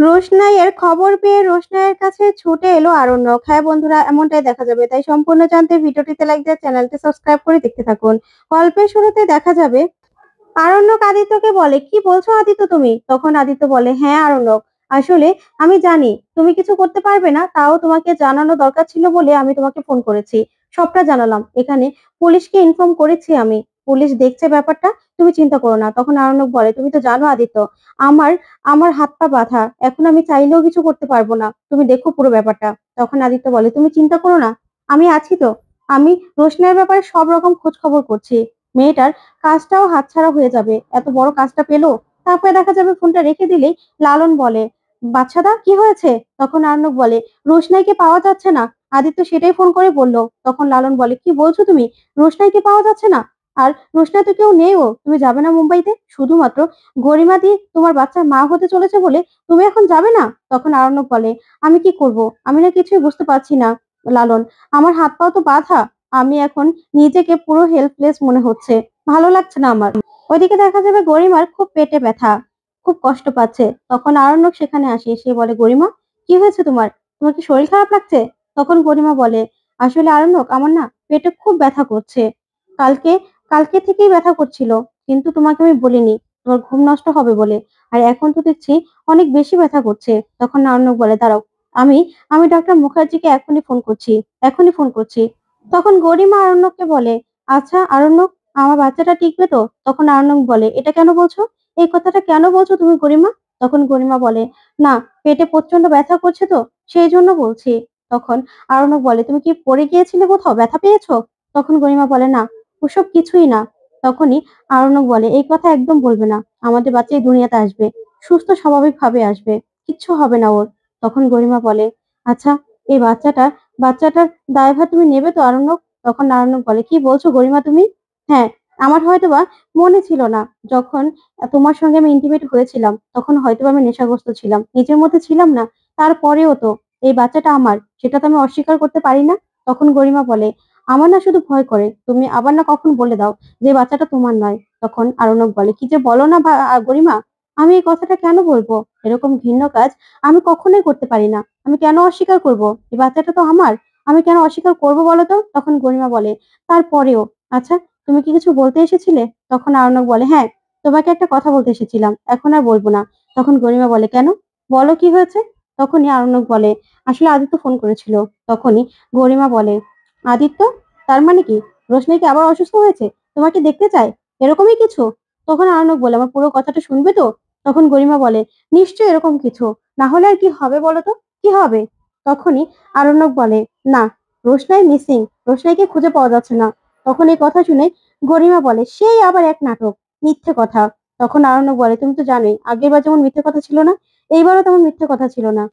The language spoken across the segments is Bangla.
রোশনাইয়ের খবর পেয়ে রোশনাইয়ের কাছে ছুটে এলো আরণ্যক। হ্যাঁ বন্ধুরা, এমনটাই দেখা যাবে। তাই সম্পূর্ণ জানতে ভিডিওটিতে লাইক দিয়ে চ্যানেলটি সাবস্ক্রাইব করে দেখতে থাকুন। গল্পের শুরুতে দেখা যাবে আরণ্যক আদিত্যকে বলে, কি বলছো আদিত্য তুমি? তখন আদিত্য বলে, হ্যাঁ আরণ্যক, আসলে আমি জানি তুমি কিছু করতে পারবে না, তাও তোমাকে জানানো দরকার ছিল বলে আমি তোমাকে ফোন করেছি। সবটা জানালাম, এখানে পুলিশকে ইনফর্ম করেছি আমি। পুলিশ দেখছে ব্যাপারটা, তুমি চিন্তা করো না। তখন আরণ্যক বলে, তুমি তো জানো আদিত্য, আমার আমার হাত পা বাঁধা, এখন আমি চাইলেও কিছু করতে পারবো না, তুমি দেখো পুরো ব্যাপারটা। তখন আদিত্য বলে, তুমি চিন্তা করো না, আমি আছি তো। আমি রোশনের ব্যাপারে সব রকম খোঁজ খবর করছি। মেয়েটার কাজটাও হাতছাড়া হয়ে যাবে, এত বড় কাজটা পেলো। তারপরে দেখা যাবে ফোনটা রেখে দিলেই লালন বলে, বাচ্চাদা কি হয়েছে? তখন আর্ণব বলে, রোশনাইকে পাওয়া যাচ্ছে না। আদিত্য সেটাই ফোন করে বলল। তখন লালন বলে, কি বলছো তুমি? রোশনাইকে পাওয়া যাচ্ছে না? আর রোশনাই তো কেউ নেইও, তুমি যাবে না মুম্বাইতে? শুধুমাত্র গরিমা দি তোমার বাচ্চার মা হতে চলেছে বলে তুমি এখন যাবে না? তখন আর্ণব বলে, আমি কি করব, আমি না কিছুই বুঝতে পারছি না লালন, আমার হাত পাও তো বাঁধা। আমি এখন নিজেকে পুরো হেল্পলেস মনে হচ্ছে, ভালো লাগছে না আমার। ওইদিকে দেখা যাবে গরিমার খুব পেটে ব্যথা, খুব কষ্ট পাচ্ছে। তখন আরণ্যক সেখানে আসে, সে বলে, গরিমা কি হয়েছে তোমার? তোমার কি শরীর খারাপ লাগছে? তখন গরিমা বলে, আসলে আরণ্যক, আমার না পেটে খুব ব্যথা করছে। কালকে কালকে থেকেই ব্যথা করছিল, কিন্তু তোমাকে আমি বলিনি, তোমার ঘুম নষ্ট হবে বলে। আর এখন তো দেখছি অনেক বেশি ব্যথা করছে। তখন আরণ্যক বলে, দাঁড়াও, আমি আমি ডক্টর মুখার্জিকে এখনই ফোন করছি। তখন গরিমা আরণ্যককে বলে, আচ্ছা আরণ্যক, আমার বাচ্চাটা টিকবে তো? তখন আরণ্যক বলে, এটা কেন বলছো? এই কথাটা কেন বলছো তুমি গরিমা? তখন গরিমা বলে, না, পেটে প্রচন্ড ব্যথা করছে তো, সেই জন্য বলছি। তখন আরণ্যক বলে, তুমি কি পড়ে গিয়েছিলে, কোথাও ব্যথা পেয়েছো? তখন গরিমা বলে, না, ওসব কিছুই না। তখনই আরণ্যক বলে, এই কথা একদম বলবে না, আমাদের বাচ্চা এই দুনিয়াতে আসবে, সুস্থ স্বাভাবিক ভাবে আসবে, কিচ্ছু হবে না ওর। তখন গরিমা বলে, আচ্ছা, এই বাচ্চাটার দায়ভার তুমি নেবে তো আরণ্যক? তখন আরণ্যক বলে, কি বলছো গরিমা তুমি? হ্যাঁ, আমার হয়তোবা মনে ছিল না, যখন তোমার সঙ্গে আমি ইন্টিমেট হয়েছিলাম তখন হয়তোবা আমি নেশাগ্রস্ত ছিলাম, নিজের মধ্যে ছিলাম না। তারপরেও তো এই বাচ্চাটা আমার, সেটা তো আমি অস্বীকার করতে পারি না। তখন গরিমা বলে, আমার না শুধু ভয় করে তুমি আবার না কখন বলে দাও যে বাচ্চাটা তোমার নয়। তখন আরণ্যক বলে, কি যে বলো না গরিমা, আমি এই কথাটা কেন বলবো? এরকম ঘৃণ্য কাজ আমি কখনোই করতে পারি না, আমি কেন অস্বীকার করব? এই বাচ্চাটা তো আমার, আমি কেন অস্বীকার করব বলো তো? তখন গরিমা বলে, তারপরেও, আচ্ছা, তুমি কি কিছু বলতে এসেছিলে? তখন আরণ্যক বলে, হ্যাঁ, তোমাকে একটা কথা বলতে এসেছিলাম, এখন আর বলবো না। তখন গরিমা বলে, কেন, বলো কি হয়েছে? তখনই আরণ্যক বলে, আসলে আদিত্য ফোন করেছিল। তখনই গরিমা বলে, আদিত্য, তার মানে কি রোশনি কি আবার অসুস্থ হয়েছে, তোমাকে দেখতে চায়, এরকমই কিছু? তখন আরণ্যক বলে, আমার পুরো কথাটা শুনবে তো? তখন গরিমা বলে, নিশ্চয়ই এরকম কিছু, না হলে আর কি হবে বলো তো, কি হবে? তখনই আরণ্যক বলে, না, রোশনাই মিসিং, রোশনাইকে খুঁজে পাওয়া যাচ্ছে না। তখন এই কথা শুনে গরিমা বলে, সেই আবার এক নাটক, মিথ্যে কথা। তখন আরণ্যক বলে, তুমি তো জানোই আগেরবার যেমন মিথ্যে কথা ছিল না, এইবারও তেমন মিথ্যে কথা ছিল না।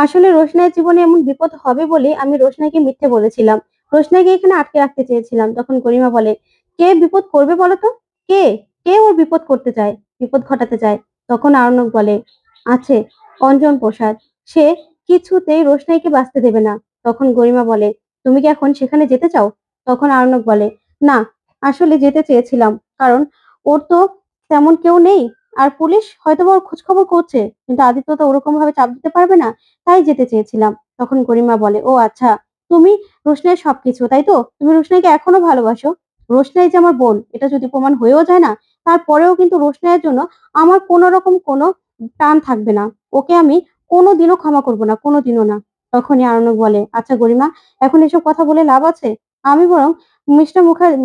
আসলে রোশনাইয়ের জীবনে এমন বিপদ হবে বলে আমি রোশনাইকে মিথ্যে বলেছিলাম, রোশনাইকে এখানে আটকে রাখতে চেয়েছিলাম। তখন গরিমা বলে, কে বিপদ করবে বলো তো? কে কে ওর বিপদ করতে চায়, বিপদ ঘটাতে চায়? তখন আরণ্যক বলে, আছে, অঞ্জন প্রসাদ, সে কিছুতেই রোশনাইকে বাঁচতে দেবে না। তখন গরিমা বলে, তুমি কি এখন সেখানে যেতে চাও? তখন আরণ্যক বলে, না, আসলে যেতে চেয়েছিলাম, কারণ ওর তো তেমন কেউ নেই, আর পুলিশ হয়তো ওর খোঁজ খবর করছে, কিন্তু আদিত্য তো ওরকম ভাবে চাপ দিতে পারবে না, তাই যেতে চেয়েছিলাম। তখন গরিমা বলে, ও আচ্ছা, তুমি রোশনাইয়ের সবকিছু, তাই তো? তুমি রোশনাইকে এখনো ভালোবাসো? রোশনাই যে আমার বোন, এটা যদি প্রমাণ হয়েও যায় না, তারপরেও কিন্তু রোশনাইয়ের জন্য আমার কোনো রকম কোনো টান থাকবে না, ওকে আমি কোনোদিনও ক্ষমা করবো না, কোনোদিনও না। তখনই আরণ্যক বলে, আচ্ছা গরিমা, এখন এসব কথা বলে লাভ আছে? আমি বরং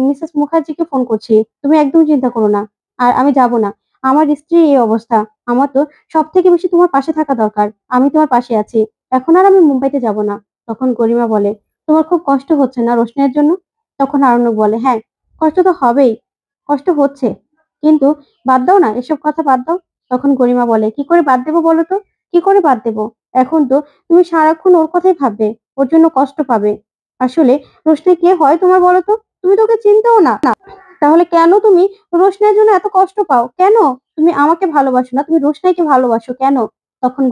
মিসেস মুখার্জিকে ফোন করছি, তুমি একদম চিন্তা করো না। আর আমি যাব না, আমার স্ত্রীর এই অবস্থা, আমার তো সব থেকে বেশি তোমার পাশে থাকা দরকার, আমি তোমার পাশে আছি, এখন আর আমি মুম্বাইতে যাব না। তখন গরিমা বলে, তোমার খুব কষ্ট হচ্ছে না রোশনাইয়ের জন্য? তখন আরণ্যক বলে, হ্যাঁ, কষ্ট তো হবেই, কষ্ট হচ্ছে, কিন্তু বাদ দাও না, এসব কথা বাদ দাও। তখন গরিমা বলে, কি করে বাদ দেবো বলো তো, কি করে বাদ দেবো? এখন তো তুমি সারাক্ষণ ওর কথাই ভাববে, ওর জন্য কষ্ট পাবে। আসলে রোশনাই কে হয় তোমার বলো তো? তুমি তোকে চিনতেও না, তাহলে কেন তুমি রোশনাইয়ের জন্য এত কষ্ট পাও কেন? তুমি আমাকে ভালোবাসো না, তুমি রোশনাইকে ভালোবাসো কেন? তখন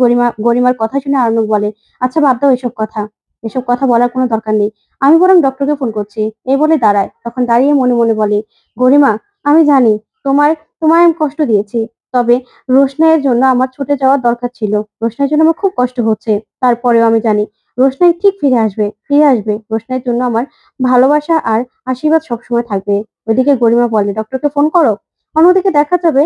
গরিমার কথা শুনে আর্ণব বলে, আচ্ছা বাদ দাও এসব কথা, এসব কথা বলার কোনো দরকার নেই, আমি বরং ডক্টরকে ফোন করছি। এই বলে দাঁড়ায়, তখন দাঁড়িয়ে মনে মনে বলে, গরিমা, আমি জানি তোমার তোমায় আমি কষ্ট দিয়েছি, তবে রোশনাইয়ের জন্য আমার ছুটে যাওয়ার দরকার ছিল। রোশনাইয়ের জন্য আমার খুব কষ্ট হচ্ছে। তারপরেও আমি জানি রোশনাই ঠিক ফিরে আসবে, ফিরে আসবে। রোশনাইয়ের জন্য আমার ভালোবাসা আর আশীর্বাদ সবসময় থাকবে। ওইদিকে গরিমা বলে, "ডক্টরকে ফোন করো।" অন্যদিকে দেখা যাবে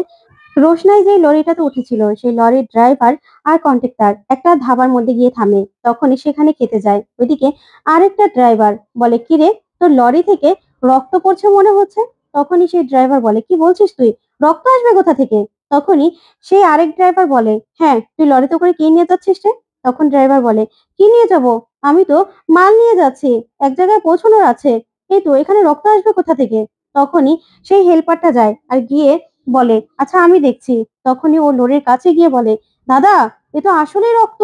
রোশনাই যেই লরিটাতে উঠেছিল সেই লরির ড্রাইভার আর কন্ডাক্টর একটা ধাবার মধ্যে গিয়ে থামে। তখনই সেখানে খেতে যায়। ওইদিকে আরেকটা ড্রাইভার বলে, "কিরে, তোর লরি থেকে রক্ত পড়ছে মনে হচ্ছে?" তখনই সেই ড্রাইভার বলে, "কি বলছিস তুই? রক্ত আসবে কোথা থেকে?" তখনই সেই আরেক ড্রাইভার বলে, "হ্যাঁ, তুই লরিতে করে কি নিয়ে যাচ্ছিস রে?" তখন ড্রাইভার বলে, "কি নিয়ে যাব? আমি তো মাল নিয়ে যাচ্ছি। এক জায়গায় পৌঁছানোর আছে। এই তো এখানে রক্ত আসবে কোথা থেকে?" তখনই সেই হেল্পারটা যায় আর গিয়ে বলে, "আচ্ছা আমি দেখছি।" তখনই ও লরির কাছে গিয়ে বলে, "দাদা, এ তো আসলেই রক্ত।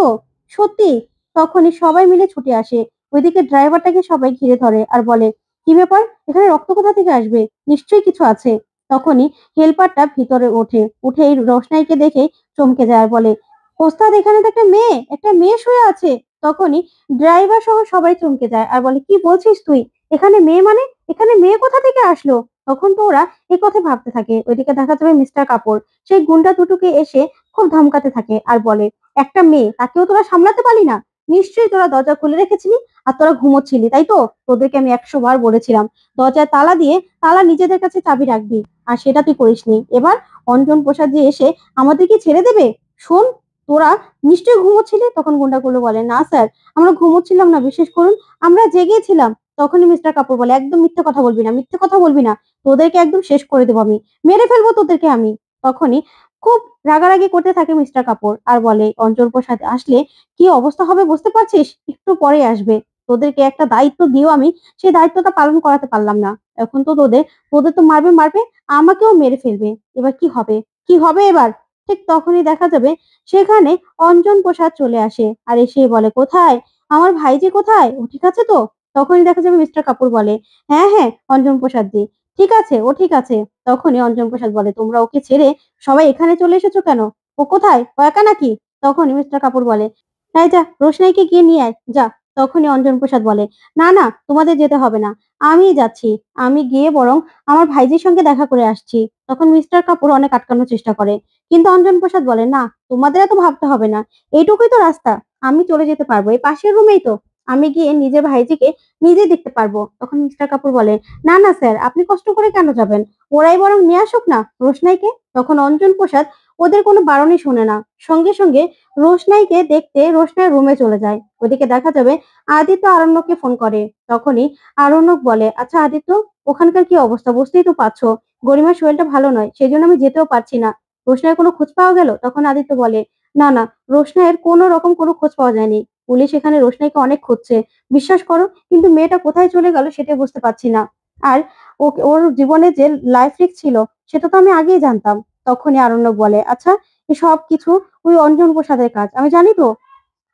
সত্যি।" তখনই সবাই মিলে ছুটে আসে। ওইদিকে ড্রাইভারটাকে সবাই ঘিরে ধরে আর বলে, "কি ব্যাপার? এখানে রক্ত কোথা থেকে আসবে? নিশ্চয়ই কিছু আছে।" তখনই হেল্পারটা ভিতরে ওঠে। উঠেই রোশনাইকে দেখে চমকে যায় আর বলে, "ওস্তাদ, এখানে তো একটা মেয়ে শুয়ে আছে।" তখনই ড্রাইভার সহ সবাই চমকে যায় আর বলে, "কি বলছিস তুই? এখানে মেয়ে মানে? এখানে মেয়ে কোথা থেকে আসলো?" তখন তো ওরা এ কথা ভাবতে থাকে। ওইদিকে দেখা যাবে মিস্টার কাপুর সেই গুন্ডা দুটোকে এসে খুব ধমকাতে থাকে আর বলে, "একটা মেয়ে, তাকেও তোরা সামলাতে পারলি না? নিশ্চয়ই তোরা দরজা খুলে রেখেছিলি আর তোরা ঘুমোচ্ছিলি, তাই তো? তোদেরকে আমি ১০০ বার বলেছিলাম দরজায় তালা দিয়ে তালা নিজেদের কাছে চাবি রাখবি, আর সেটা তুই করিসনি। এবার অঞ্জন প্রসাদ যে এসে আমাদেরকে ছেড়ে দেবে? শোন, তোরা নিশ্চয়ই ঘুমোচ্ছিলি।" তখন গুন্ডাগুলো বলে, "না স্যার, আমরা ঘুমোচ্ছিলাম না, বিশ্বাস করুন, আমরা জেগেছিলাম।" তখনই মিস্টার কাপুর বলে, "একদম মিথ্যে কথা বলবি না, মিথ্যে কথা বলবি না। তোদেরকে একদম শেষ করে দেবো আমি। মেরে ফেলবো তোদেরকে আমি।" তখনই খুব রাগারাগি করতে থাকে মিস্টার কাপুর আর বলে, "অঞ্জন প্রসাদ আসলে কি অবস্থা হবে বুঝতে পারছিস? একটু পরে আসবে। তোদেরকে একটা দায়িত্ব দিয়েও আমি সেই দায়িত্বটা পালন করাতে পারলাম না। এখন তো তোদের তো মারবে মারবে, আমাকেও মেরে ফেলবে। এবার কি হবে? কি হবে এবার?" ঠিক তখনই দেখা যাবে সেখানে অঞ্জন প্রসাদ চলে আসে আর এসে বলে, "কোথায়? আমার ভাইজি কোথায়? ও ঠিক আছে তো?" তখনই দেখা যাবে মিস্টার কাপুর বলে, "হ্যাঁ, হ্যাঁ, অঞ্জন প্রসাদ জি। ঠিক আছে, ও ঠিক আছে।" তখনই অঞ্জন প্রসাদ বলে, "তোমরা ওকে ছেড়ে সবাই এখানে চলে এসেছো কেন? ও কোথায়? ও একা নাকি?" তখনই মিস্টার কাপুর বলে, "এই যা, রোশনাইকে গিয়ে নিয়ে আয়, যা।" তখনই অঞ্জন প্রসাদ বলে, "না, না, তোমাদের যেতে হবে না। আমিই যাচ্ছি। আমি গিয়ে বরং আমার ভাইজির সঙ্গে দেখা করে আসছি।" তখন মিস্টার কাপুর অনেক আটকানোর চেষ্টা করে। কিন্তু অঞ্জন প্রসাদ বলে, "না, তোমাদের এত ভাবতে হবে না। এইটুকুই তো রাস্তা। আমি চলে যেতে পারবো। এই পাশের রুমেই তো। আমি গিয়ে নিজের ভাইজিকে নিজেই দেখতে পারবো।" তখন মিস্টার কাপুর বলে, "না, না স্যার, আপনি কষ্ট করে কেন যাবেন? ওরাই বরং নিয়ে আসুক না রোশনাইকে।" তখন অঞ্জন প্রসাদ ওদের কোনো বারণই শোনে না। সঙ্গে সঙ্গে রোশনাইকে দেখতে রোশনাইয়ের রুমে চলে যায়। ওদিকে দেখা যাবে আদিত্য আরণ্যককে ফোন করে। তখনই আরণ্যক বলে, "আচ্ছা আদিত্য, ওখানকার কি অবস্থা? বুঝতেই তো পারছো, গরিমার শরীরটা ভালো নয়। সেজন্য আমি যেতেও পারছি না। রোশনাইয়ের কোনো খোঁজ পাওয়া গেল?" তখন আদিত্য বলে, "না, না, রোশনাইয়ের কোনো রকম কোনো খোঁজ পাওয়া যায়নি। পুলিশ এখানে রোশনাইকে অনেক খুঁজছে। বিশ্বাস করো, কিন্তু মেয়েটা কোথায় চলে গেল সেটাই বুঝতে পারছি না। আর ওর জীবনে যে লাইফ রিস্ক ছিল সেটা তো আমি আগেই জানতাম।" তখনই আরণ্যক বলে, "আচ্ছা, এই সবকিছু ওই অঞ্জন প্রসাদের কাজ। আমি জানি তো।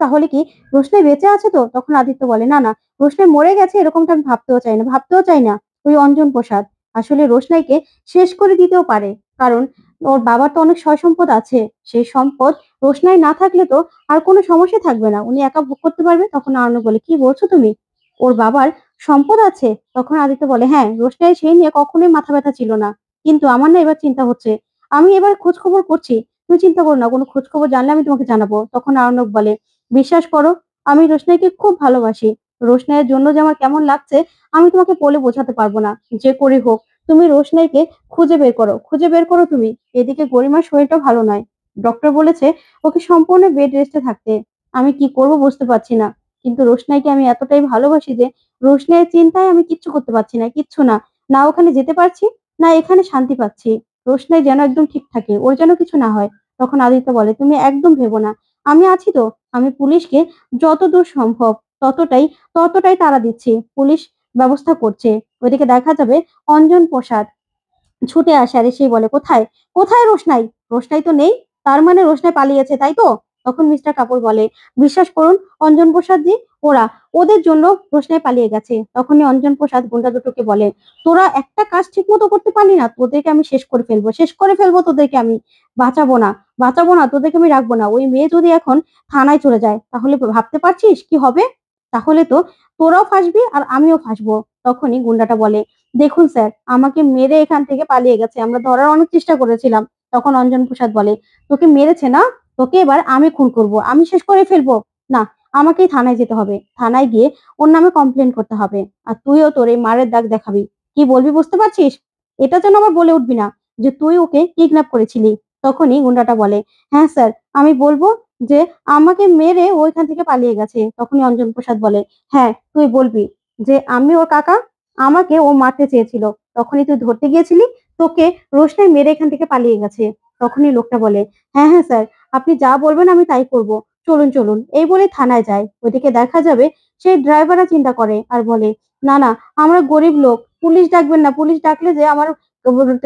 তাহলে কি রোশনাই বেঁচে আছে তো?" তখন আদিত্য বলে, "না, না, রোশনাই মরে গেছে এরকমটা আমি ভাবতেও চাই না, ভাবতেও চাই না। ওই অঞ্জন প্রসাদ আসলে রোশনাইকে শেষ করে দিতেও পারে। কারণ ওর বাবার তো অনেক সয়-সম্পদ আছে। সেই সম্পদ রোশনাই না থাকলে তো আর কোনো সমস্যা থাকবে না। উনি একা ভোগ করতে পারবে।" তখন আরণ্যক বলে, "কি বলছো তুমি? ওর বাবার সম্পদ আছে?" তখন আদিত্য বলে, "হ্যাঁ, রোশনাই সেই নিয়ে কখনোই মাথা ব্যথা ছিল না। কিন্তু আমার না এবার চিন্তা হচ্ছে। আমি এবার খোঁজ খবর করছি। তুমি চিন্তা করো না, কোনো খোঁজ খবর জানলে আমি তোমাকে জানাবো।" তখন আরণ্যক বলে, "বিশ্বাস করো, আমি রোশনাইকে খুব ভালোবাসি। রোশনাইয়ের জন্য যে আমার কেমন লাগছে আমি তোমাকে বলে বোঝাতে পারবো না। যে করেই হোক, তুমি রোশনাইকে খুঁজে বের করো, খুঁজে বের করো তুমি। এদিকে গরিমার শরীরটা ভালো নয়। ডক্টর বলেছে ওকে সম্পূর্ণ বেড রেস্টে থাকতে। আমি কি করব বুঝতে পারছি না। কিন্তু রোশনাইকে আমি এতটাই ভালোবাসি যে রোশনাইয়ের চিন্তায় আমি কিচ্ছু করতে পারছি না, কিচ্ছু না। না ওখানে যেতে পারছি, না এখানে শান্তি পাচ্ছি। রোশনাই যেন একদম ঠিক থাকে, ওর যেন কিছু না হয়।" তখন আদিত্য বলে, "তুমি একদম ভেবো না। আমি আছি তো। আমি পুলিশকে যতদূর সম্ভব ততটাই ততটাই তাড়া দিচ্ছি। পুলিশ ব্যবস্থা করছে।" ওইদিকে দেখা যাবে অঞ্জন প্রসাদ ছুটে আসে আর এসেই বলে, "কোথায়? কোথায় রোশনাই? রোশনাই তো নেই। তার মানে রোশনাই পালিয়েছে, তাই তো?" তখন মিস্টার কাপুর বলে, "বিশ্বাস করুন অঞ্জন প্রসাদ জি, ওরা ওদের জন্য রোশনাই পালিয়ে গেছে।" তখনই অঞ্জন প্রসাদ গুন্ডা দুটোকে বলে, "তোরা একটা কাজ ঠিকমতো করতে পারলি না? তোদেরকে আমি শেষ করে ফেলবো। শেষ করে ফেলবো তোদেরকে আমি। বাঁচাবো না। বাঁচাবো না, তোদেরকে আমি রাখবো না। ওই মেয়ে যদি এখন থানায় চলে যায় তাহলে ভাবতে পারছিস কি হবে? তাহলে তো তোরাও ফাঁসবি আর আমিও ফাঁসবো।" তখনই গুন্ডাটা বলে, "দেখুন স্যার, আমাকে মেরে এখান থেকে পালিয়ে গেছে। আমরা ধরার অনেক চেষ্টা করেছিলাম। তখন অঞ্জন প্রসাদ বলে, তোকে মেরেছে না, তোকে এবার আমি খুন করব, আমি শেষ করে ফেলবো। না, আমাকেই থানায় যেতে হবে, থানায় গিয়ে ওর নামে কমপ্লেন করতে হবে, আর তুইও তোর এই মারের দাগ দেখাবি। কি বলবি বুঝতে পারছিস? এটা যেন আবার বলে উঠবি না যে তুই ওকে কিডন্যাপ করেছিলি। তখনই গুন্ডাটা বলে, হ্যাঁ স্যার, আমি বলবো যে আমাকে মেরে ওইখান থেকে পালিয়ে গেছে। তখনই অঞ্জন প্রসাদ বলে, হ্যাঁ তুই বলবি যে আমি ওর কাকা, আমাকে ও মারতে চেয়েছিল, তখনই তুই ধরতে গিয়েছিলি, তোকে রোশনাই মেরে এখান থেকে পালিয়ে গেছে। তখনই লোকটা বলে, হ্যাঁ হ্যাঁ স্যার, আপনি যা বলবেন আমি তাই করব, চলুন চলুন। এই বলে থানায় যায়। ওইদিকে দেখা যাবে সেই ড্রাইভাররা চিন্তা করে আর বলে, না না, আমরা গরিব লোক, পুলিশ ডাকবেন না, পুলিশ ডাকলে যে আমার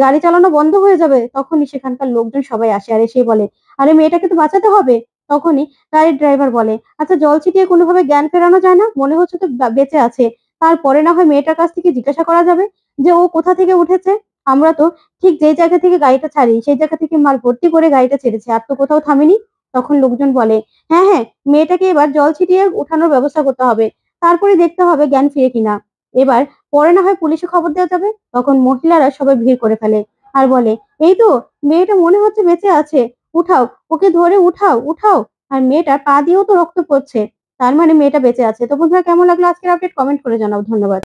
গাড়ি চালানো বন্ধ হয়ে যাবে। তখনই সেখানকার লোকজন সবাই আসে আর এসে বলে, আরে মেয়েটাকে তো বাঁচাতে হবে। তখনই গাড়ির ড্রাইভার বলে, আচ্ছা জল ছিটিয়ে কোনোভাবে জ্ঞান ফেরানো যায় না? মনে হচ্ছে তো বেঁচে আছে। তারপরে না হয় মেয়েটার কাছ থেকে জিজ্ঞাসা করা যাবে যে ও কোথা থেকে উঠেছে। আমরা তো ঠিক যেই জায়গা থেকে গাড়িটা ছাড়ি সেই জায়গা থেকে মাল ভর্তি করে গাড়িটা ছেড়েছে, আর তো কোথাও থামেনি। তখন লোকজন বলে, হ্যাঁ হ্যাঁ, মেয়েটাকে এবার জল ছিটিয়ে উঠানোর ব্যবস্থা করতে হবে, তারপরে দেখতে হবে জ্ঞান ফিরে কিনা। এবার পরে না হয় পুলিশে খবর দেওয়া যাবে। তখন মহিলারা সবাই ভিড় করে ফেলে আর বলে, এই তো মেয়েটা মনে হচ্ছে বেঁচে আছে, উঠাও, ওকে ধরে উঠাও উঠাও। আর মেয়েটার পা দিয়েও তো রক্ত পড়ছে, তার মানে মেয়েটা বেঁচে আছে। তো বন্ধুরা, কেমন লাগলো আজকের আপডেট? কমেন্ট করে জানাও। ধন্যবাদ।